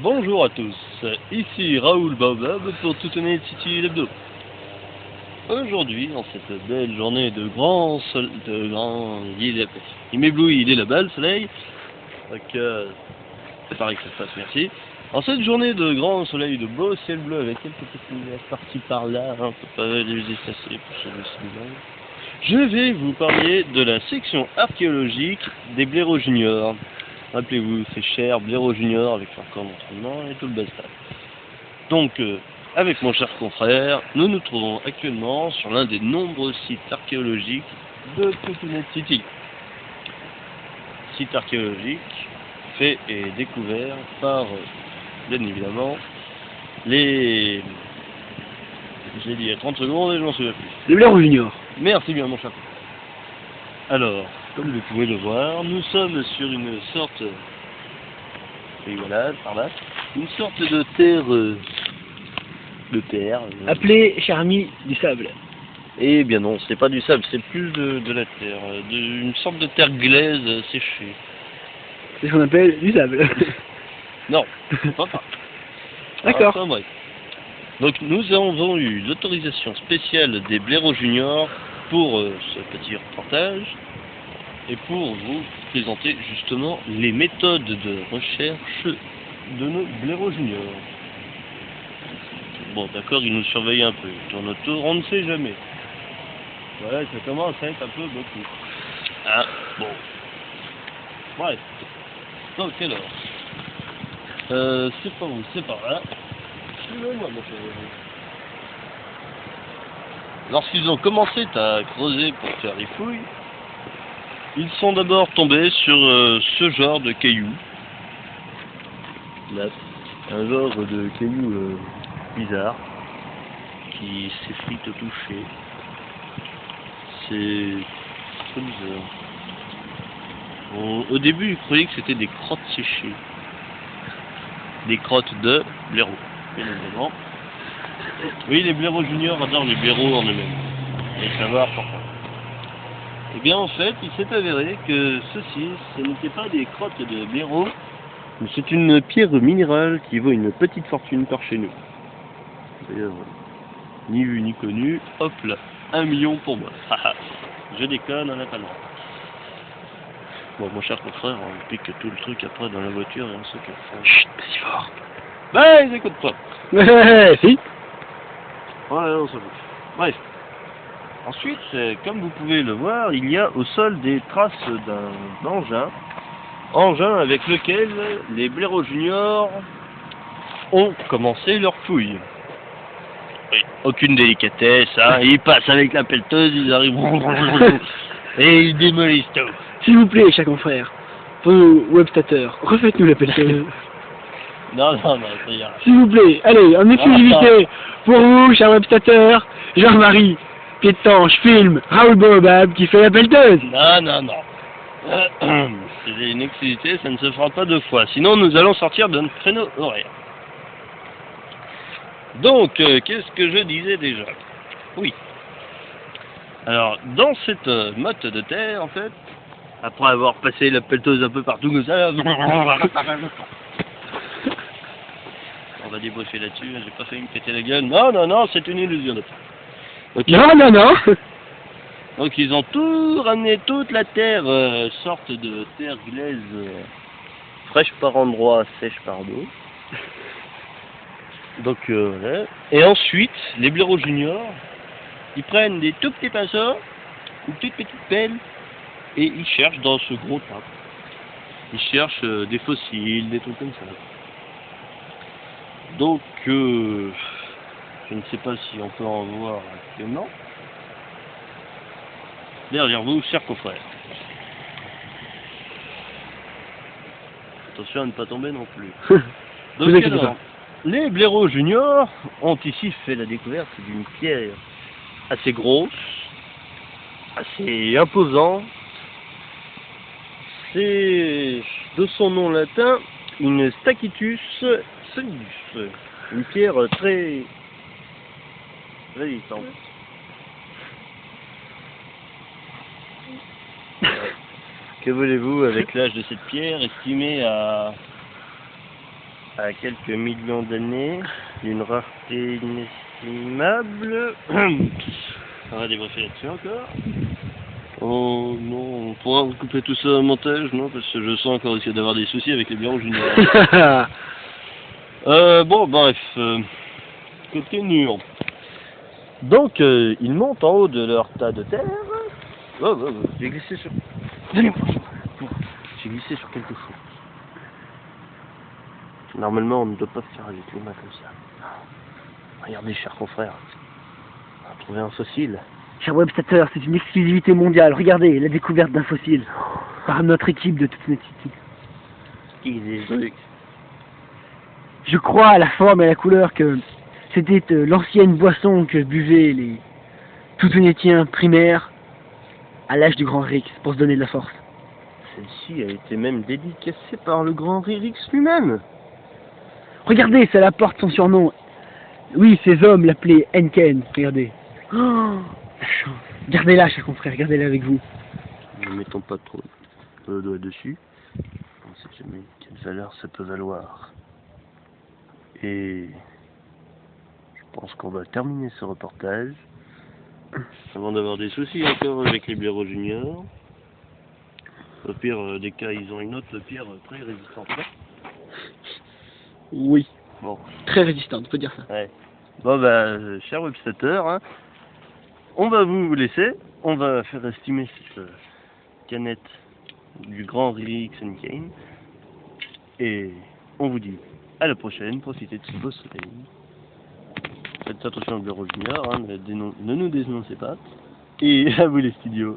Bonjour à tous, ici Raoul Baobab pour Toutenay City Lebdo. Aujourd'hui, en cette belle journée de grand soleil, il m'éblouit, il est là-bas le soleil, donc c'est pareil que ça se passe, merci. En cette journée de grand soleil, de beau ciel bleu avec quelques petites lumières par-ci par-là, on peut pas les effacer pour ce signal. Je vais vous parler de la section archéologique des blaireaux juniors. Rappelez-vous, c'est cher, blaireaux juniors avec leur corps d'entraînement et tout le bazar. Donc, avec mon cher confrère, nous nous trouvons actuellement sur l'un des nombreux sites archéologiques de Toutenay City. Site archéologique fait et découvert par, bien évidemment, les... J'ai dit il y a 30 secondes et je m'en souviens plus. Les blaireaux juniors. Merci bien mon cher. Alors, comme vous pouvez le voir, nous sommes sur une sorte, et voilà, par là, une sorte de terre, Appelé, cher ami, du sable. Eh bien non, c'est pas du sable, c'est plus de la terre, une sorte de terre glaise séchée. C'est ce qu'on appelle du sable. Non, pas. D'accord. Enfin, bref. Donc nous avons eu l'autorisation spéciale des blaireaux juniors pour ce petit reportage et pour vous présenter justement les méthodes de recherche de nos blaireaux juniors. Bon d'accord, ils nous surveillent un peu, ils tournent autour, on ne sait jamais. Voilà, ça commence à être un peu beaucoup. Ah, bon. Bref. Donc alors, c'est par où? C'est par là. Suivez-moi, mon cher. Lorsqu'ils ont commencé à creuser pour faire les fouilles, ils sont d'abord tombés sur ce genre de cailloux. Là, un genre de cailloux bizarre qui s'effrite au toucher. C'est très bizarre. Au début, ils croyaient que c'était des crottes séchées. Des crottes de blaireaux, bien évidemment. Oui, les blaireaux juniors adorent les blaireaux en eux-mêmes. Et savoir pourquoi. Eh bien, en fait, il s'est avéré que ceci, ce n'était pas des crottes de blaireaux, mais c'est une pierre minérale qui vaut une petite fortune par chez nous. D'ailleurs, ni vu ni connu, hop là, 1 million pour moi. Je déconne, on n'a pas le droit. Bon, mon cher confrère, on pique tout le truc après dans la voiture et on se casse. Chut, pas si fort. Bah, ils écoutent pas. Si. Ouais, on s'en fout. Bref. Ensuite, comme vous pouvez le voir, il y a au sol des traces d'un engin avec lequel les blaireaux juniors ont commencé leur fouille. Oui, aucune délicatesse, hein. Ils passent avec la pelleteuse, ils arrivent et ils démolissent tout. S'il vous plaît, cher confrère, pour nos webstateurs, refaites-nous la pelleteuse. Non, ça ira. S'il vous plaît, allez, en exclusivité, pour vous, cher webstateur, Jean-Marie, Pétanche, film, Raoul Baobab qui fait la pelleteuse. Non. C'est une exclusivité, ça ne se fera pas deux fois. Sinon, nous allons sortir de notre créneau horaire. Donc, qu'est-ce que je disais déjà? Oui. Alors, dans cette motte de terre, en fait, après avoir passé la pelleteuse un peu partout comme ça, on va débriefer là-dessus, j'ai pas failli me péter la gueule. Non, c'est une illusion de ça. Okay. Non. Donc ils ont tout ramené, toute la terre, sorte de terre glaise, fraîche par endroits, sèche par d'autres. Donc voilà. Et ensuite, les blaireaux juniors, ils prennent des tout petits pinceaux, une toute petite pelle, et ils cherchent dans ce gros tas. Ils cherchent des fossiles, des trucs comme ça. Donc, je ne sais pas si on peut en voir actuellement. Derrière vous, chers confrères. Attention à ne pas tomber non plus. Donc alors, les blaireaux juniors ont ici fait la découverte d'une pierre assez grosse, assez imposante. C'est de son nom latin une Stachytus solidus, une pierre très résistante. Que voulez-vous avec l'âge de cette pierre estimée à à quelques millions d'années, d'une rareté inestimable. On va débriefer là-dessus encore. Oh non, on pourra couper tout ça au montage, non? Parce que je sens qu'on risque d'avoir des soucis avec les bureaux juniors. Bon, bref, continuons. Donc, ils montent en haut de leur tas de terre. Oh, j'ai glissé sur... J'ai glissé sur quelque chose. Normalement, on ne doit pas se faire avec les mains comme ça. Regardez, chers confrères, on a trouvé un fossile. Cher webstateur, c'est une exclusivité mondiale. Regardez, la découverte d'un fossile. Par notre équipe de toute honnêteté. Il est truc. Je crois à la forme et à la couleur que c'était l'ancienne boisson que buvaient les tout-honnêtiens primaires à l'âge du grand Rix pour se donner de la force. Celle-ci a été même dédicacée par le grand Rix lui-même. Regardez, ça apporte son surnom. Oui, ces hommes l'appelaient Henken. Regardez. Oh, la chance. Gardez-la, cher confrère, gardez-la avec vous. Ne mettons pas trop le doigt dessus. On ne sait jamais quelle valeur ça peut valoir. Et je pense qu'on va terminer ce reportage avant d'avoir des soucis encore avec les blaireaux juniors. Au pire des cas, ils ont une autre pierre très résistante. Oui. Bon. Très résistante, on peut dire ça. Ouais. Bon bah, chers webstateurs, hein, on va vous laisser. On va faire estimer cette canette du grand Rix Henken. Et on vous dit à la prochaine, profitez de ce beau soleil. Faites attention aux blaireaux juniors, hein, ne nous dénoncez pas. Et à vous les studios.